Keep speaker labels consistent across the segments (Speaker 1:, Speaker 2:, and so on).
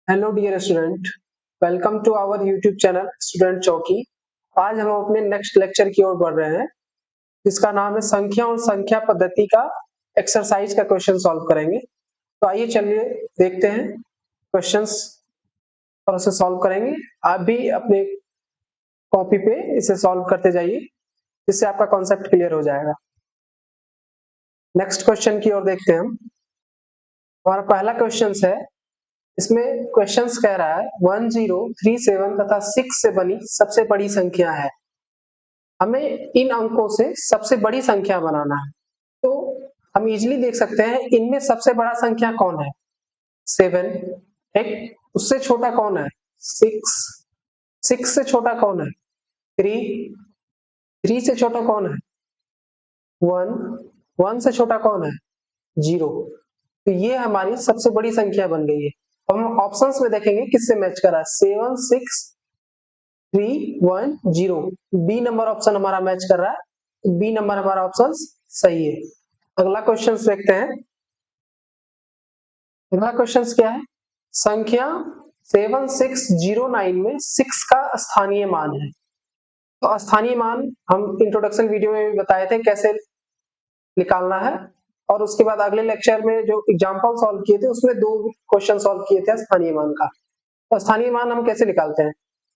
Speaker 1: Hello dear student, welcome to our YouTube channel student Chowki. आज हम अपने नेक्स्ट लेक्चर की ओर बढ़ रहे हैं, जिसका नाम है संख्या और संख्या पद्धति का एक्सरसाइज का क्वेश्चन सॉल्व करेंगे। तो आइए चलिए देखते हैं क्वेश्चंस और उसे सॉल्व करेंगे। आप भी अपने कॉपी पे इसे सॉल्व करते जाइए, जिससे आपका कॉन्सेप्ट क्लियर हो जाएगा। नेक्स्ट क्वेश्चन की ओर देखते हैं हम। हमारा पहला क्वेश्चन है, इसमें क्वेश्चंस कह रहा है 1037 तथा 6 से बनी सबसे बड़ी संख्या है। हमें इन अंकों से सबसे बड़ी संख्या बनाना है। तो हम इजीली देख सकते हैं इनमें सबसे बड़ा संख्या कौन है? 7। ठीक, उससे छोटा कौन है? 6। 6 से छोटा कौन है? 3। 3 से छोटा कौन है? 1। 1 से छोटा कौन है? 0। तो ये हमारी सबसे बड़ी संख्या बन गई है। हम ऑप्शंस में देखेंगे किससे मैच कर रहा है। 7, 6, 3, 1, 0। बी नंबर ऑप्शन हमारा मैच कर रहा है। बी नंबर हमारा ऑप्शन सही है। अगला क्वेश्चन देखते हैं। अगला क्वेश्चन क्या है? संख्या 7609 में 6 का स्थानीय मान है। तो स्थानीय मान हम इंट्रोडक्शन वीडियो में भी बताए थे कैसे निकालना है, और उसके बाद अगले लेक्चर में जो एग्जांपल सॉल्व किए थे उसमें 2 क्वेश्चन सॉल्व किए थे स्थानीय मान का। तो स्थानीय मान हम कैसे निकालते हैं?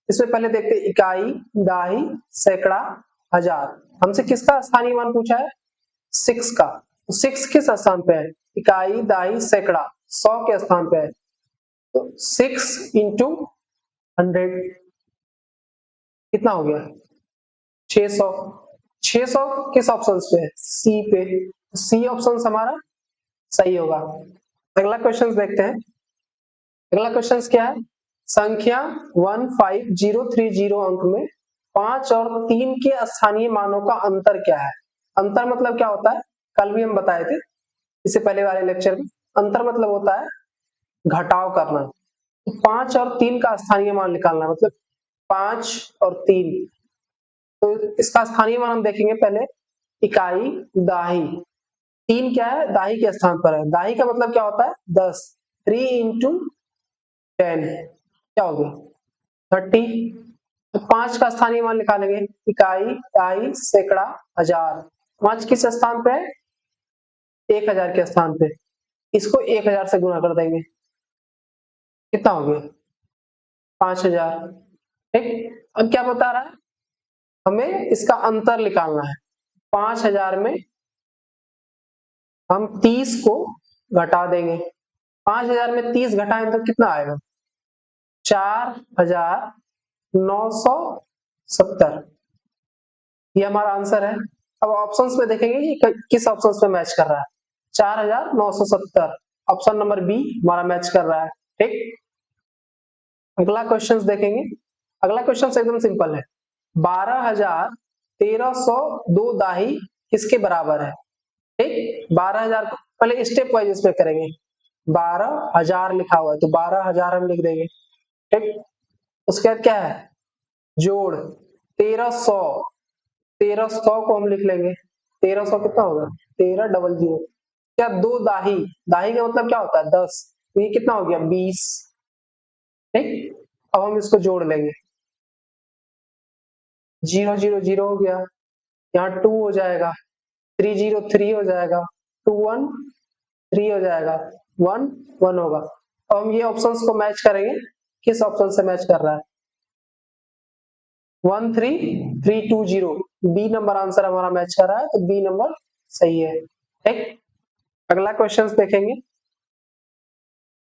Speaker 1: इसमें पहले देखते हैं इकाई, दाही, सैकड़ा, हजार। हमसे किसका स्थानीय मान पूछा है? 6 का। तो 6 किस स्थान पे है? इकाई, दाही, सैकड़ा 100 के स्थान पे है। तो 6 इंटू 100 कितना हो गया? 600। 600 किस ऑप्शन पे है? सी पे। सी ऑप्शन हमारा सही होगा। अगला क्वेश्चन देखते हैं। अगला क्वेश्चन क्या है? संख्या 15030 अंक में 5 और 3 के स्थानीय मानों का अंतर क्या है? अंतर मतलब क्या होता है? कल भी हम बताए थे, इससे पहले वाले लेक्चर में। अंतर मतलब होता है घटाव करना। 5 और 3 का स्थानीय मान निकालना, मतलब 5 और 3। तो इसका स्थानीय मान हम देखेंगे पहले। इकाई, दाही। 3 क्या है? दाही के स्थान पर है। दाही का मतलब क्या होता है? 10। 3 इंटू 10 क्या हो गया? 30। तो 5 का स्थानीय मान निकालेंगे। इकाई, दाही, सैकड़ा, हजार। 5 किस स्थान पे है? 1000 के स्थान पे। इसको 1000 से गुणा कर देंगे, कितना हो गया? 5000। ठीक, अब क्या बता रहा है? हमें इसका अंतर निकालना है। 5000 में हम 30 को घटा देंगे। 5000 में 30 घटाएं तो कितना आएगा? 4970। ये हमारा आंसर है। अब ऑप्शंस में देखेंगे कि किस ऑप्शंस पे मैच कर रहा है। 4970 ऑप्शन नंबर बी हमारा मैच कर रहा है। ठीक, अगला क्वेश्चन देखेंगे। अगला क्वेश्चन एकदम सिंपल है। 12302 दाही किसके बराबर है? ठीक, 12000 पहले स्टेप वाइज इसमें करेंगे। 12000 लिखा हुआ है तो 12000 हम लिख देंगे। ठीक, उसके बाद क्या है? जोड़ 1300। 1300 को हम लिख लेंगे। 1300 कितना होगा? 1300। क्या? 2 दाही। दाही का मतलब क्या होता है? 10। तो ये कितना हो गया? 20। ठीक, अब हम इसको जोड़ लेंगे। 000 हो गया, यहाँ 2 हो जाएगा, 303 हो जाएगा, 213 हो जाएगा, 11 होगा। अब हम ये ऑप्शंस को मैच करेंगे। किस ऑप्शन से मैच कर रहा है? 13320। बी नंबर आंसर हमारा मैच कर रहा है, तो बी नंबर सही है। ठीक, अगला क्वेश्चन देखेंगे।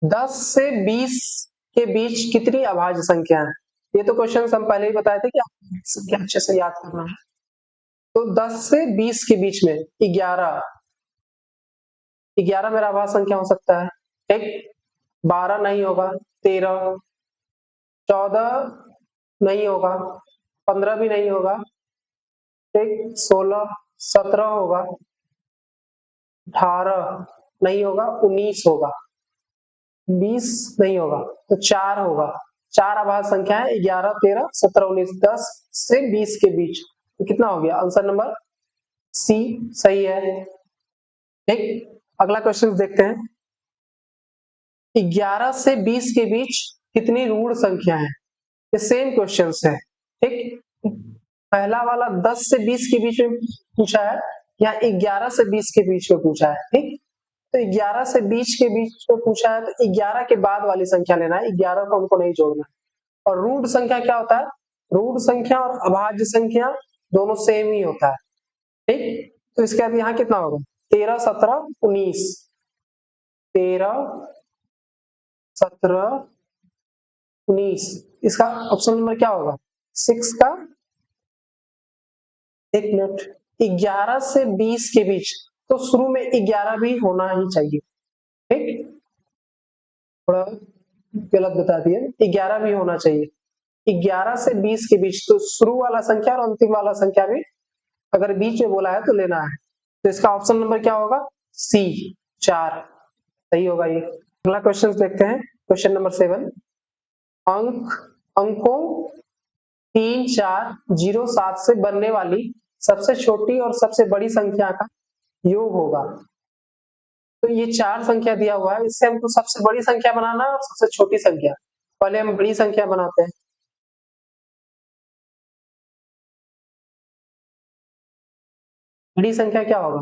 Speaker 1: 10 से 20 के बीच कितनी अभाज्य संख्या है? ये तो क्वेश्चन हम पहले ही बताए थे कि संख्या अच्छे से याद करना है। तो 10 से 20 के बीच में 11। 11 मेरा अभाज्य संख्या हो सकता है। ठीक, 12 नहीं होगा, 13, 14 नहीं होगा, 15 भी नहीं होगा। ठीक, 16, 17 होगा, 18 नहीं होगा, 19 होगा, 20 नहीं होगा, तो 4 होगा। 4 अभाज्य संख्या है, 11, 13, 17, 19। 10 से 20 के बीच तो कितना हो गया? आंसर नंबर सी सही है। ठीक, अगला क्वेश्चन देखते हैं। 11 से 20 के बीच कितनी ऋण संख्या है? ये सेम क्वेश्चन है, ठीक। पहला वाला 10 से 20 के बीच में पूछा है, यहाँ 11 से 20 के बीच में पूछा है, ठीक। तो 11 से 20 के बीच में पूछा है तो 11 के बाद वाली संख्या लेना है, 11 को हमको नहीं जोड़ना। और ऋण संख्या क्या होता है? ऋण संख्या और अभाज्य संख्या दोनों सेम ही होता है, ठीक। तो इसके बाद यहाँ कितना होगा? 13, 17, 19, 13, 17, 19, इसका ऑप्शन नंबर क्या होगा? 6 का, एक मिनट, 11 से 20 के बीच, तो शुरू में 11 भी होना ही चाहिए, ठीक। थोड़ा गलत बता दिए, 11 भी होना चाहिए। 11 से 20 के बीच, तो शुरू वाला संख्या और अंतिम वाला संख्या भी अगर बीच में बोला है तो लेना है। तो इसका ऑप्शन नंबर क्या होगा? सी, 4 सही होगा ये। अगला क्वेश्चन देखते हैं, क्वेश्चन नंबर 7। अंकों 3, 4, 0, 7 से बनने वाली सबसे छोटी और सबसे बड़ी संख्या का योग होगा। तो ये 4 संख्या दिया हुआ है, इससे हमको सबसे बड़ी संख्या बनाना है और सबसे छोटी संख्या। पहले हम बड़ी संख्या बनाते हैं। बड़ी संख्या क्या होगा,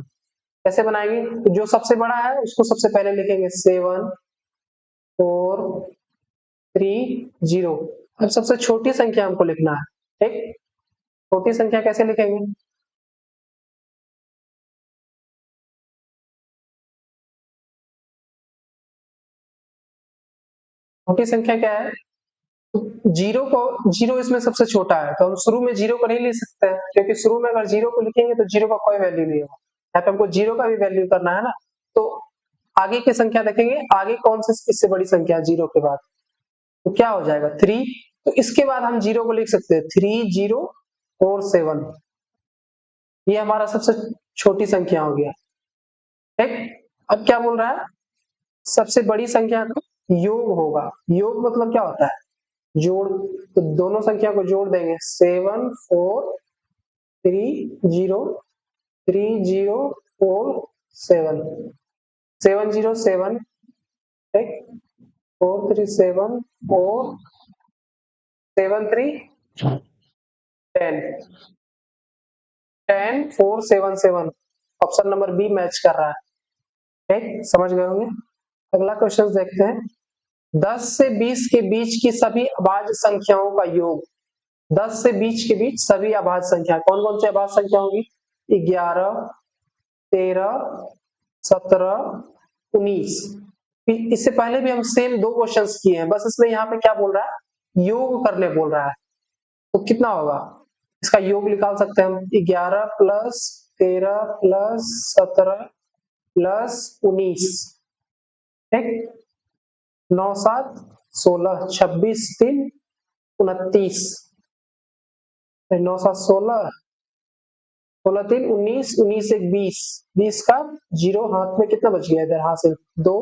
Speaker 1: कैसे बनाएंगे? तो जो सबसे बड़ा है उसको सबसे पहले लिखेंगे 7, 4, 3, 0। अब सबसे छोटी संख्या हमको लिखना है, ठीक। छोटी संख्या कैसे लिखेंगे? छोटी संख्या क्या है? जीरो इसमें सबसे छोटा है, तो हम शुरू में जीरो को नहीं लिख सकते हैं, क्योंकि शुरू में अगर जीरो को लिखेंगे तो जीरो का कोई वैल्यू नहीं होगा। यहाँ पे हमको जीरो का भी वैल्यू करना है ना, तो आगे की संख्या देखेंगे, आगे कौन सी इससे बड़ी संख्या है जीरो के बाद, तो क्या हो जाएगा? 3। तो इसके बाद हम जीरो को लिख सकते हैं 3, 0, 4, 7। ये हमारा सबसे छोटी संख्या हो गया, ठीक। अब क्या बोल रहा है? सबसे बड़ी संख्या का योग होगा। योग मतलब क्या होता है? जोड़। तो दोनों संख्या को जोड़ देंगे, 7, 4, 3, 0, 3, 0, 4, 7, 7, 0, 7, ठीक, 4, 3, 7, 4, 7, 3, 10, 10, 4, 7, 7। ऑप्शन नंबर बी मैच कर रहा है, ठीक, समझ गए होंगे। अगला क्वेश्चन देखते हैं, 10 से 20 के बीच की सभी अभाज्य संख्याओं का योग। 10 से 20 के बीच सभी अभाज्य संख्या, कौन कौन सी अभाज्य संख्या होगी? 11, 13, 17, 19। इससे पहले भी हम सेम 2 क्वेश्चंस किए हैं, बस इसमें यहाँ पे क्या बोल रहा है? योग करने बोल रहा है। तो कितना होगा? इसका योग निकाल सकते हैं हम, 11 प्लस 13 प्लस 17 प्लस 19, ठीक। 9, 7, 16, 26, 3, 29, 9, 7, 16, 16, 3, 19, 19, 1, 20, 20 का जीरो हाथ में कितना बच गया? इधर हाथ से 2,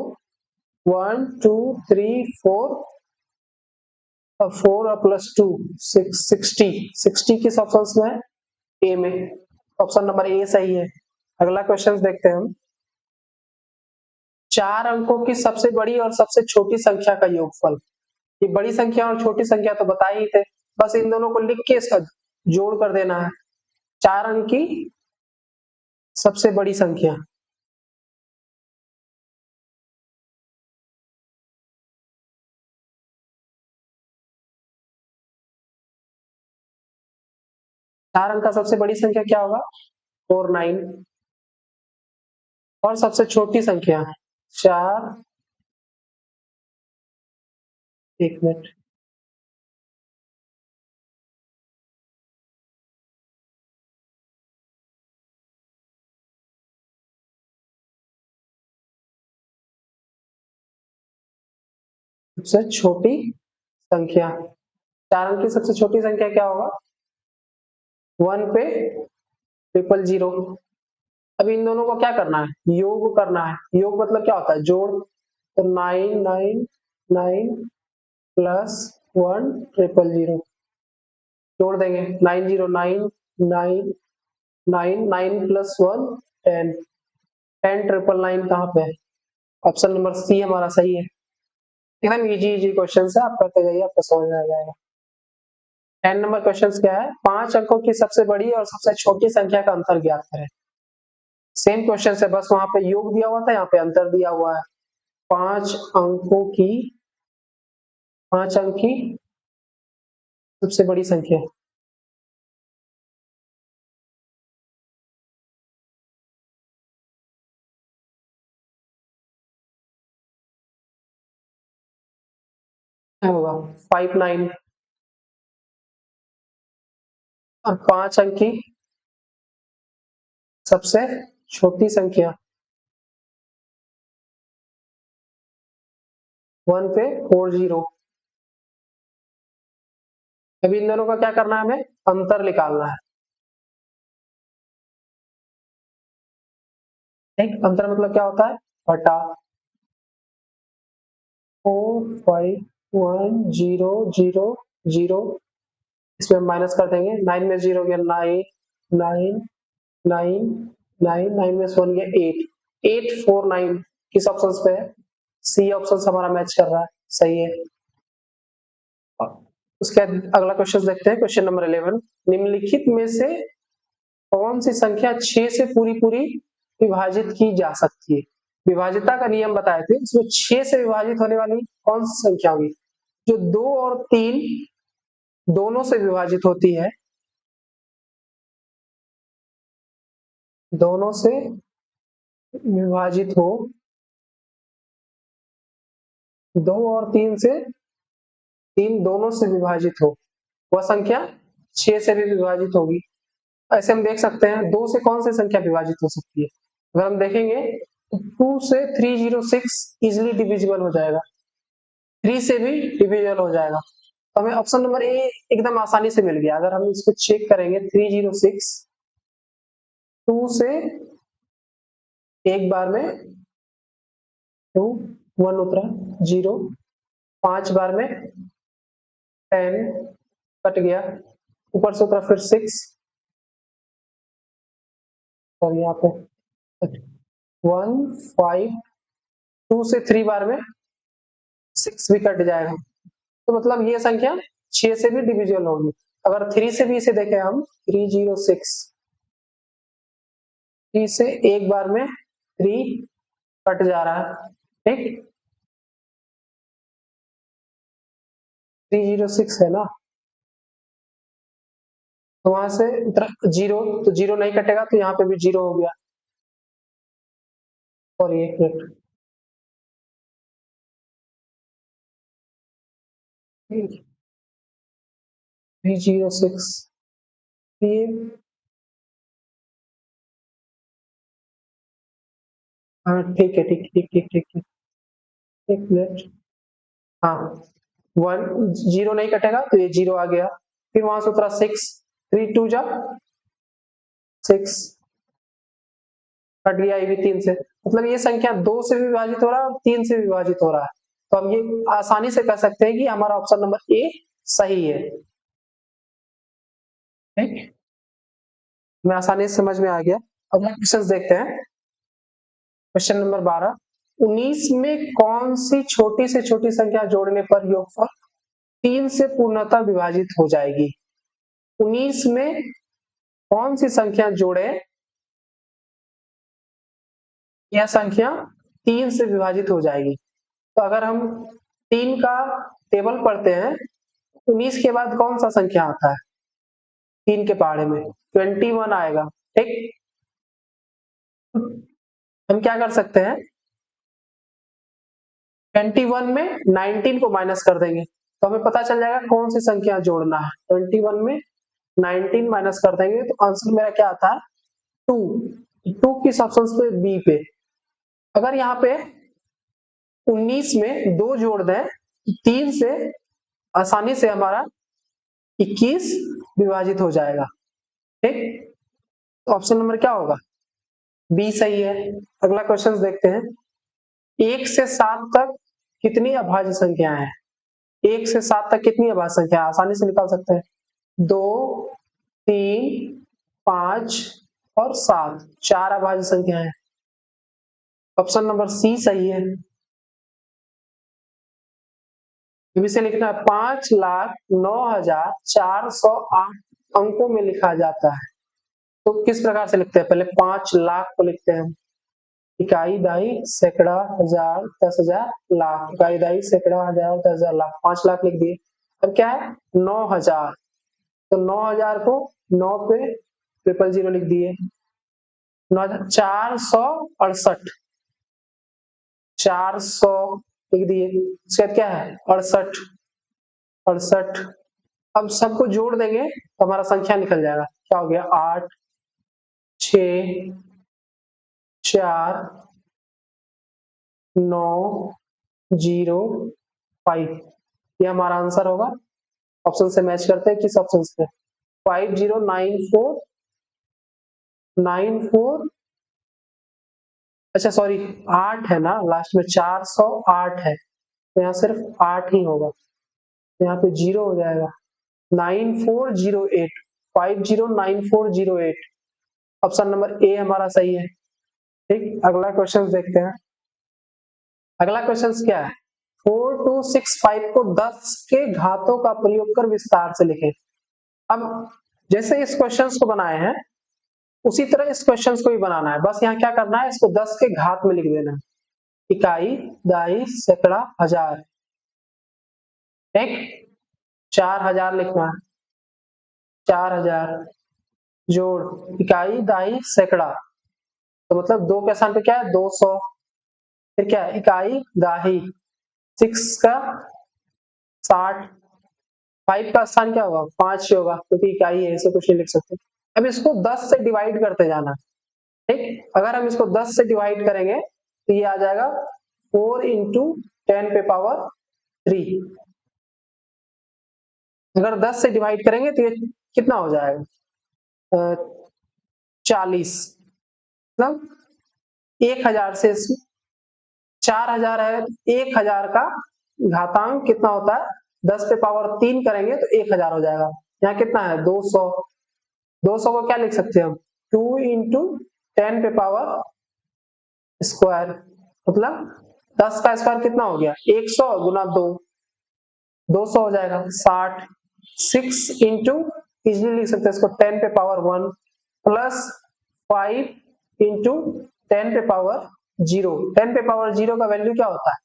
Speaker 1: 1, 2, 3, 4, 4 प्लस 2, 6, 60, 60 किस ऑप्शन में है? ए में। ऑप्शन नंबर ए सही है। अगला क्वेश्चन देखते हैं हम, 4 अंकों की सबसे बड़ी और सबसे छोटी संख्या का योगफल। ये बड़ी संख्या और छोटी संख्या तो बता ही थे, बस इन दोनों को लिख के इसका जोड़ कर देना है। 4 अंक की सबसे बड़ी संख्या, चार अंक का सबसे बड़ी संख्या क्या होगा? 4, 9। और सबसे छोटी संख्या 4, एक मिनट, सबसे छोटी संख्या, 4 अंक की सबसे छोटी संख्या क्या होगा? 1 पे 000। अब इन दोनों को क्या करना है? योग करना है। योग मतलब क्या होता है? जोड़। तो 9, 9, 9 प्लस 1 000 जोड़ देंगे, 909, 9, 9, 9 प्लस 1, 10, 10 999 कहाँ पे है? ऑप्शन नंबर सी हमारा सही है, एकदम इजी इजी क्वेश्चन है, आप करते जाइए, आपको समझ में आ जाएगा। 10 नंबर क्वेश्चन क्या है, 5 अंकों की सबसे बड़ी और सबसे छोटी संख्या का अंतर ज्ञात करें। सेम क्वेश्चन है, बस वहां पे योग दिया हुआ था, यहाँ पे अंतर दिया हुआ है। 5 अंकों की 5 अंक की सबसे बड़ी संख्या, क्या होगा 59। और 5 अंक की सबसे छोटी संख्या 1 पे 40। अभी इन दोनों का क्या करना है, हमें अंतर निकालना है। ठीक, अंतर मतलब क्या होता है, बटा 45100, इसमें हम माइनस कर देंगे, 9 में 0 गया 9, 9 9 9 9 में 1 गया 8, 849 किस ऑप्शन पे है, सी ऑप्शन हमारा मैच कर रहा है, सही है। उसके बाद अगला क्वेश्चन देखते हैं, क्वेश्चन नंबर 11, निम्नलिखित में से कौन सी संख्या 6 से पूरी पूरी विभाजित की जा सकती है। विभाजिता का नियम बताए थे, इसमें 6 से विभाजित होने वाली कौन सी संख्या होगी, जो 2 और 3 दोनों से विभाजित होती है, दोनों से विभाजित हो, 2 और 3 से, 3 दोनों से विभाजित हो, वह संख्या 6 से भी विभाजित होगी। ऐसे हम देख सकते हैं 2 से कौन सी संख्या विभाजित हो सकती है, अगर हम देखेंगे 2 से 306 इजिली डिविजिबल हो जाएगा, 3 से भी डिविजिबल हो जाएगा, तो हमें ऑप्शन नंबर ए एकदम आसानी से मिल गया। अगर हम इसको चेक करेंगे 306, 2 से एक बार में 2, 1 उतरा 0, 5 बार में 10 कट गया, ऊपर से उतरा फिर 6, और यहाँ पे 1 5, 2 से 3 बार में 6 भी कट जाएगा, तो मतलब ये संख्या 6 से भी डिविजिबल होगी। अगर 3 से भी इसे देखें हम, 306, 3 से एक बार में 3 कट जा रहा है, ठीक, 306 है ना, तो वहां से जीरो, तो जीरो नहीं कटेगा, तो यहाँ पे भी जीरो हो गया, और ये 306, ये हाँ ठीक है, ठीक ठीक ठीक ठीक ठीक, एक मिनट, हाँ 1 जीरो नहीं कटेगा, तो ये जीरो आ गया, फिर वहां से उतरा 6, 3 2 जा 6, कट गया ये भी 3 से, मतलब ये संख्या 2 से भी विभाजित हो रहा है और 3 से भी विभाजित हो रहा है, तो हम ये आसानी से कह सकते हैं कि हमारा ऑप्शन नंबर ए सही है। ठीक, मैं आसानी से समझ में आ गया। अगला क्वेश्चन देखते हैं, क्वेश्चन नंबर 12, 19 में कौन सी छोटी से छोटी संख्या जोड़ने पर योगफल 3 से पूर्णतः विभाजित हो जाएगी। 19 में कौन सी संख्या जोड़े, यह संख्या 3 से विभाजित हो जाएगी। तो अगर हम 3 का टेबल पढ़ते हैं, 19 के बाद कौन सा संख्या आता है, 3 के पहाड़े में 21 आएगा, ठीक, हम क्या कर सकते हैं, 21 में 19 को माइनस कर देंगे, तो हमें पता चल जाएगा कौन सी संख्या जोड़ना है। 21 में 19 माइनस कर देंगे, तो आंसर मेरा क्या आता है, 2, 2 किस ऑप्शन पे, बी पे। अगर यहाँ पे 19 में 2 जोड़ दें, 3 से आसानी से हमारा 21 विभाजित हो जाएगा, ठीक, तो ऑप्शन नंबर क्या होगा, बी सही है। अगला क्वेश्चन देखते हैं, 1 से 7 तक कितनी अभाज्य संख्याएं हैं। 1 से 7 तक कितनी अभाज्य संख्या आसानी से निकाल सकते हैं, 2, 3, 5 और 7, 4 अभाज्य संख्या है, ऑप्शन नंबर सी सही है। अब इसे लिखना है 5,09,408 अंकों में लिखा जाता है। तो किस प्रकार से लिखते हैं? पहले 5 लाख को लिखते हैं, इकाई, दहाई, सैकड़ा, हजार, 10,000, लाख। इकाई, दहाई, सैकड़ा, हजार, 10,000, लाख। 5 लाख लिख दिए। अब क्या है? 9,000। तो 9,000 को 9 पे 000 लिख दिए। 468, 400 लिख दिए। इसके बाद क्या है? 68, 68। अब सबको जोड़ देंगे तो हमारा संख्या निकल जाएगा। क्या हो गया? 8, 6, 4, 9, 0, 5। ये हमारा आंसर होगा। ऑप्शन से मैच करते हैं, किस ऑप्शन से? 509494। अच्छा सॉरी, 8 है ना लास्ट में, 408 है तो यहाँ सिर्फ 8 ही होगा, तो यहाँ पे 0 हो जाएगा। 9408, 509408। ऑप्शन नंबर ए हमारा सही है। ठीक, अगला क्वेश्चन देखते हैं। अगला क्वेश्चन क्या है? 4265 को 10 के घातों का प्रयोग कर विस्तार से लिखें। अब जैसे इस क्वेश्चन को बनाए हैं उसी तरह इस क्वेश्चन को भी बनाना है, बस यहाँ क्या करना है? इसको 10 के घात में लिख देना है। इकाई, दहाई, सैकड़ा, हजार। ठीक, 4,000 लिखना है। 4,000 जोड़ इकाई, दहाई, सैकड़ा, तो मतलब 2 के स्थान पे क्या है? 200। फिर क्या है? इकाई, दहाई, 6 का 60, 5 का स्थान क्या होगा? 5 होगा क्योंकि इकाई है, इसे कुछ नहीं लिख सकते। अब इसको 10 से डिवाइड करते जाना। ठीक, अगर हम इसको 10 से डिवाइड करेंगे तो ये आ जाएगा 4 इंटू 10 पे पावर 3। अगर 10 से डिवाइड करेंगे तो ये कितना हो जाएगा? 40। मतलब 1,000 से 4,000 है, 1,000 का घातांक कितना होता है? 10 पे पावर 3 करेंगे तो 1,000 हो जाएगा। यहाँ कितना है? 200। 200 को क्या लिख सकते हैं हम? 2 इंटू 10 पे पावर स्क्वायर, मतलब 10 का स्क्वायर कितना हो गया? 100 गुना 2, 200 हो जाएगा। 60, 6 इंटू, इजिली लिख सकते हैं इसको 10 पे पावर 1 प्लस 5 इंटू 10 पे पावर 0। 10 पे पावर 0 का वैल्यू क्या होता है?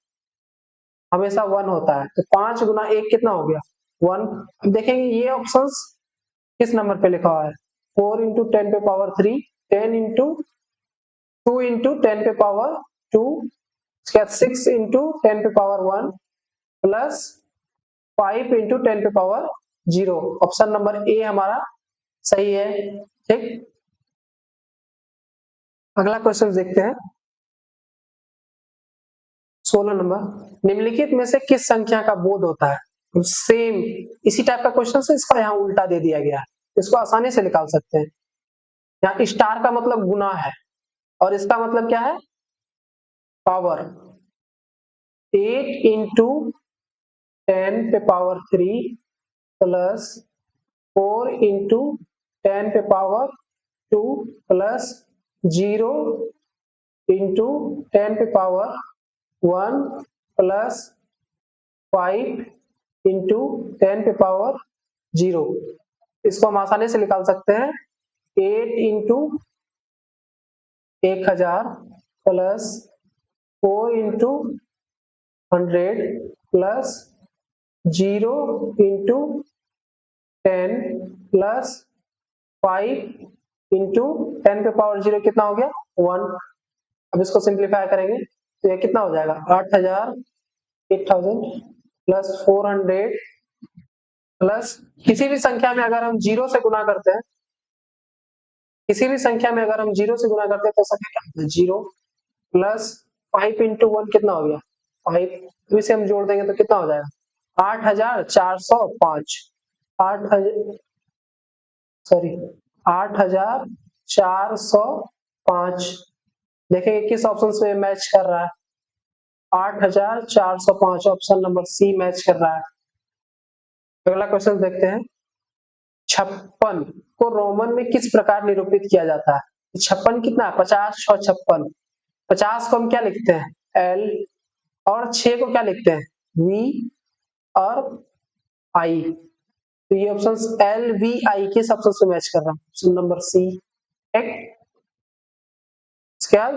Speaker 1: हमेशा 1 होता है। तो 5 गुना 1 कितना हो गया? 1। अब देखेंगे ये ऑप्शंस किस नंबर पे लिखा हुआ है? 4 इंटू 10 पे पावर 3, 10 इंटू 2 इंटू 10 पे पावर 2, 6 इंटू 10 पे पावर 1 प्लस 5 इंटू 10 पे पावर 0। ऑप्शन नंबर ए हमारा सही है। ठीक, अगला क्वेश्चन देखते हैं। 16 नंबर, निम्नलिखित में से किस संख्या का बोध होता है? सेम इसी टाइप का क्वेश्चन है, इसका यहाँ उल्टा दे दिया गया है, इसको आसानी से निकाल सकते हैं। यहाँ स्टार का मतलब गुना है और इसका मतलब क्या है? पावर। 8 इंटू 10 पे पावर 3 प्लस 4 इंटू 10 पे पावर 2 प्लस 0 इंटू 10 पे पावर 1 प्लस 5 इंटू 10 पे पावर 0। इसको हम आसानी से निकाल सकते हैं। 8 into 1,000 plus 4 into 100 plus 0 into 10 plus 5 into 10 पे पावर 0 कितना हो गया? 1। अब इसको सिंप्लीफाई करेंगे तो ये कितना हो जाएगा? 8,000, 8,000 प्लस 400 प्लस किसी भी संख्या में अगर हम 0 से गुना करते हैं, किसी भी संख्या में अगर हम 0 से गुना करते हैं तो संख्या क्या होता है? 0 प्लस 5 इंटू 1 कितना हो गया? 5। तो इसे हम जोड़ देंगे तो कितना हो जाएगा? 8,405। 8,000 सॉरी 8,405। देखेंगे किस ऑप्शन से मैच कर रहा है? 8,405 ऑप्शन नंबर सी मैच कर रहा है। अगला क्वेश्चन देखते हैं। 56 को रोमन में किस प्रकार निरूपित किया जाता है? 56 कितना है? 50, 6, 56। 50 को हम क्या लिखते हैं? L, और 6 को क्या लिखते हैं? V, और आई, तो ये ऑप्शन एल वी आई किस ऑप्शन से मैच कर रहा है? Option number C. इसके बाद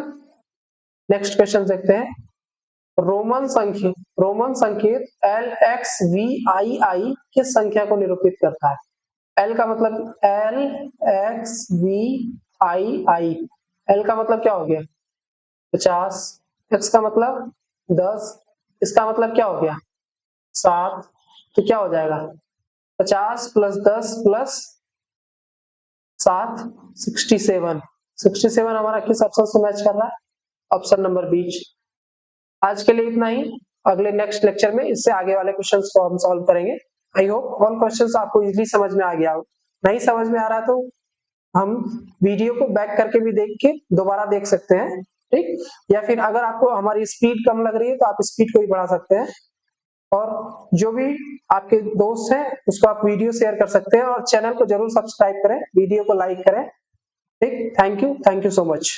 Speaker 1: नेक्स्ट क्वेश्चन देखते हैं। रोमन संकेत L X V I I किस संख्या को निरूपित करता है? एल का मतलब L X V I I, L का मतलब क्या हो गया 50, एक्स का मतलब 10, इसका मतलब क्या हो गया 7, तो क्या हो जाएगा 50 प्लस 10 प्लस 7 67, 67 हमारा किस ऑप्शन से मैच कर रहा है? ऑप्शन नंबर बीच। आज के लिए इतना ही, अगले नेक्स्ट लेक्चर में इससे आगे वाले क्वेश्चंस को हम सॉल्व करेंगे। आई होप ऑल क्वेश्चंस आपको इजीली समझ में आ गया हो। नहीं समझ में आ रहा तो हम वीडियो को बैक करके भी देख के दोबारा देख सकते हैं, ठीक, या फिर अगर आपको हमारी स्पीड कम लग रही है तो आप स्पीड को भी बढ़ा सकते हैं, और जो भी आपके दोस्त हैं उसको आप वीडियो शेयर कर सकते हैं, और चैनल को जरूर सब्सक्राइब करें, वीडियो को लाइक करें, ठीक। Thank you so much.